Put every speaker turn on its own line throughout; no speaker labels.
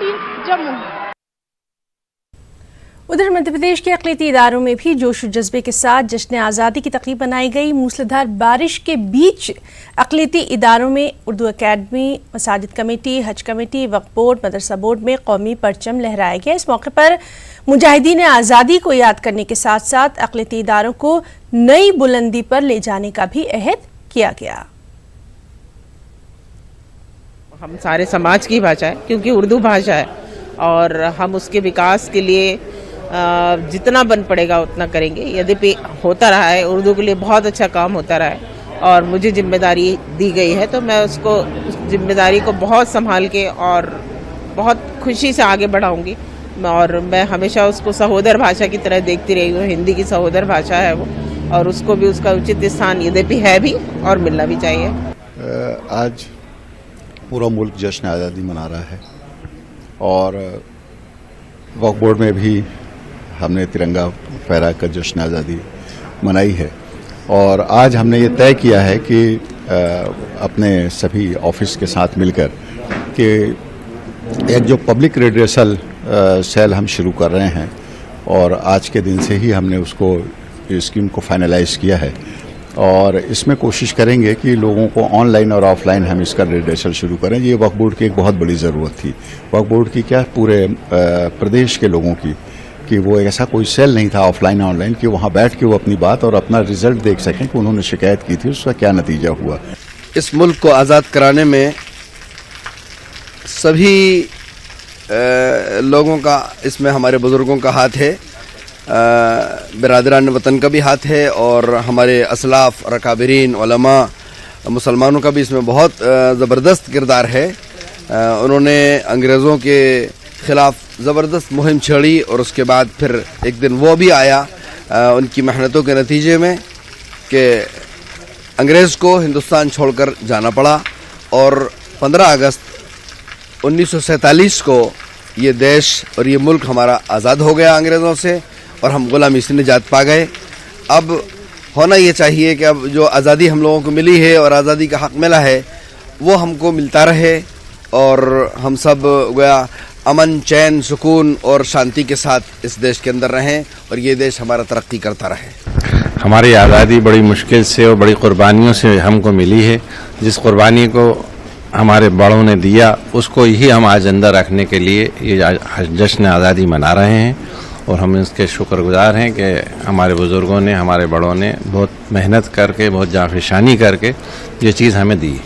18 जम्मू।
उधर मध्य प्रदेश के अक़लियती इदारों में भी जोश और जज्बे के साथ जश्न आज़ादी की तक़रीब मनाई गई। मूसलाधार बारिश के बीच अक़लियती इदारों में उर्दू अकेडमी, मसाजिद कमेटी, हज कमेटी, वक्फ बोर्ड, मदरसा बोर्ड में कौमी परचम लहराया गया। इस मौके पर मुजाहिदीन आज़ादी को याद करने के साथ साथ अक़लियती इदारों को नई बुलंदी पर ले जाने का भी अहद किया गया।
हम सारे समाज की भाषा है, क्योंकि उर्दू भाषा है, और हम उसके विकास के लिए जितना बन पड़ेगा उतना करेंगे। यद्यपि होता रहा है, उर्दू के लिए बहुत अच्छा काम होता रहा है और मुझे जिम्मेदारी दी गई है, तो मैं उस जिम्मेदारी को बहुत संभाल के और बहुत खुशी से आगे बढ़ाऊंगी। और मैं हमेशा उसको सहोदर भाषा की तरह देखती रही हूँ। हिंदी की सहोदर भाषा है वो, और उसको भी उसका उचित स्थान यद्यपि है भी और मिलना भी चाहिए।
आज पूरा मुल्क जश्न आज़ादी मना रहा है और वक्फ बोर्ड में भी हमने तिरंगा फहरा कर जश्न आज़ादी मनाई है। और आज हमने ये तय किया है कि अपने सभी ऑफिस के साथ मिलकर कि एक जो पब्लिक रिड्रेसल सेल हम शुरू कर रहे हैं, और आज के दिन से ही हमने उसको स्कीम को फाइनलाइज किया है, और इसमें कोशिश करेंगे कि लोगों को ऑनलाइन और ऑफलाइन हम इसका रिड्रेसल शुरू करें। ये वक्फ बोर्ड की एक बहुत बड़ी ज़रूरत थी। वक्फ बोर्ड की क्या, पूरे प्रदेश के लोगों की, कि वो ऐसा कोई सेल नहीं था ऑफलाइन ऑनलाइन कि वहाँ बैठ के वो अपनी बात और अपना रिजल्ट देख सकें कि उन्होंने शिकायत की थी, उसका क्या नतीजा हुआ।
इस मुल्क को आज़ाद कराने में सभी लोगों का, इसमें हमारे बुज़ुर्गों का हाथ है, बिरादरान वतन का भी हाथ है, और हमारे असलाफ, रकाबिरीन, उलमा, मुसलमानों का भी इसमें बहुत ज़बरदस्त किरदार है। उन्होंने अंग्रेज़ों के ख़िलाफ़ ज़बरदस्त मुहिम छेड़ी, और उसके बाद फिर एक दिन वो भी आया उनकी मेहनतों के नतीजे में कि अंग्रेज़ को हिंदुस्तान छोड़कर जाना पड़ा, और 15 अगस्त 1947 को ये देश और ये मुल्क हमारा आज़ाद हो गया अंग्रेज़ों से, और हम गुलामी से निजात पा गए। अब होना ये चाहिए कि अब जो आज़ादी हम लोगों को मिली है और आज़ादी का हक़ मिला है वो हमको मिलता रहे, और हम सब गोया अमन, चैन, सुकून और शांति के साथ इस देश के अंदर रहें, और ये देश हमारा तरक्की करता रहे।
हमारी आज़ादी बड़ी मुश्किल से और बड़ी कुर्बानियों से हमको मिली है। जिस कुर्बानी को हमारे बड़ों ने दिया, उसको ही हम आज अंदर रखने के लिए ये जश्न आज़ादी मना रहे हैं, और हम इसके शुक्रगुजार हैं कि हमारे बुज़ुर्गों ने, हमारे बड़ों ने बहुत मेहनत करके, बहुत जाफिशानी करके ये चीज़ हमें दी।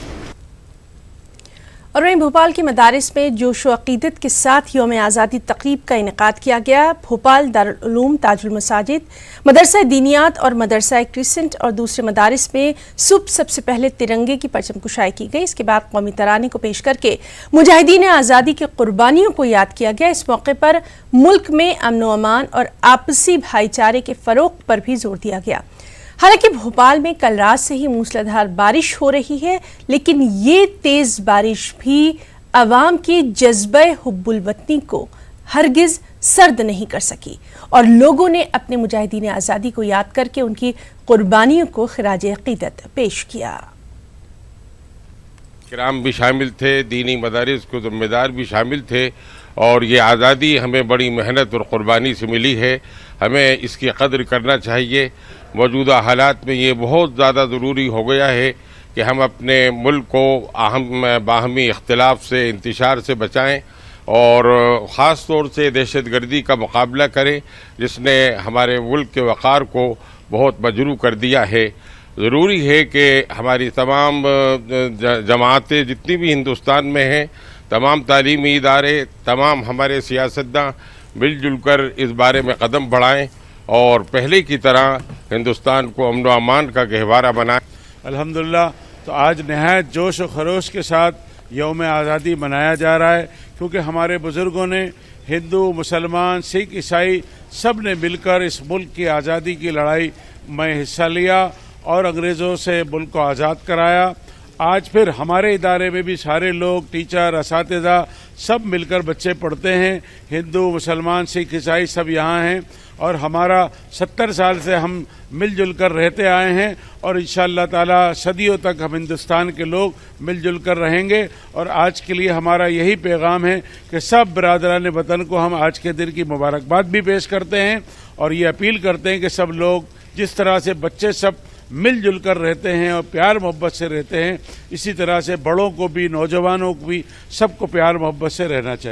और वहीं भोपाल के मदारिस में जोश व अक़ीदत के साथ यौम आज़ादी तक़रीब का इनेकाद किया गया। भोपाल दारुल उलूम, ताजुल मसाजिद, मदरसा दीनियात और मदरसा क्रिसेंट और दूसरे मदारिस में सुबह सबसे पहले तिरंगे की परचम कुशाई की गई। इसके बाद कौमी तराने को पेश करके मुजाहिदीन आज़ादी की कुर्बानियों को याद किया गया। इस मौके पर मुल्क में अमन व अमान और आपसी भाईचारे के फ़रोग़ पर भी जोर दिया गया। हालांकि भोपाल में कल रात से ही मूसलाधार बारिश हो रही है, लेकिन ये तेज़ बारिश भी अवाम के जज्बे हुब्बुल वतनी को हरगिज़ सर्द नहीं कर सकी, और लोगों ने अपने मुजाहिदीन आज़ादी को याद करके उनकी कुर्बानियों को खिराज अक़ीदत पेश किया।
किराम भी शामिल थे, दीनी मदारिस को ज़िम्मेदार भी शामिल थे, और ये आज़ादी हमें बड़ी मेहनत और क़ुरबानी से मिली है। हमें इसकी कदर करना चाहिए। मौजूदा हालात में ये बहुत ज़्यादा ज़रूरी हो गया है कि हम अपने मुल्क को बाहमी इख्तिलाफ से, इंतशार से बचाएं, और ख़ास तौर से दहशत गर्दी का मुकाबला करें, जिसने हमारे मुल्क के वक़ार को बहुत मजरूह कर दिया है। ज़रूरी है कि हमारी तमाम जमातें जितनी भी हिंदुस्तान में हैं, तमाम तालीमी इदारे, तमाम हमारे सियासतदान मिलजुल कर इस बारे में कदम बढ़ाएं, और पहले की तरह हिंदुस्तान को अमन व अमान का गहवारा बनाएं।
अल्हम्दुलिल्लाह, तो आज नहायत जोश व खरोश के साथ यौम आज़ादी मनाया जा रहा है, क्योंकि हमारे बुज़ुर्गों ने, हिंदू, मुसलमान, सिख, ईसाई, सब ने मिलकर इस मुल्क की आज़ादी की लड़ाई में हिस्सा लिया और अंग्रेज़ों से मुल्क को आज़ाद कराया। आज फिर हमारे इदारे में भी सारे लोग, टीचर, असातिज़ा, सब मिलकर बच्चे पढ़ते हैं। हिंदू, मुसलमान, सिख, ईसाई सब यहाँ हैं और हमारा 70 साल से हम मिलजुल कर रहते आए हैं और इंशाअल्लाह ताला सदियों तक हम हिंदुस्तान के लोग मिलजुल कर रहेंगे। और आज के लिए हमारा यही पैगाम है कि सब बरादरान वतन को हम आज के दिन की मुबारकबाद भी पेश करते हैं और ये अपील करते हैं कि सब लोग जिस तरह से बच्चे सब मिलजुल कर रहते हैं और प्यार मोहब्बत से रहते हैं, इसी तरह से बड़ों को भी, नौजवानों को भी, सबको प्यार मोहब्बत से रहना चाहिए।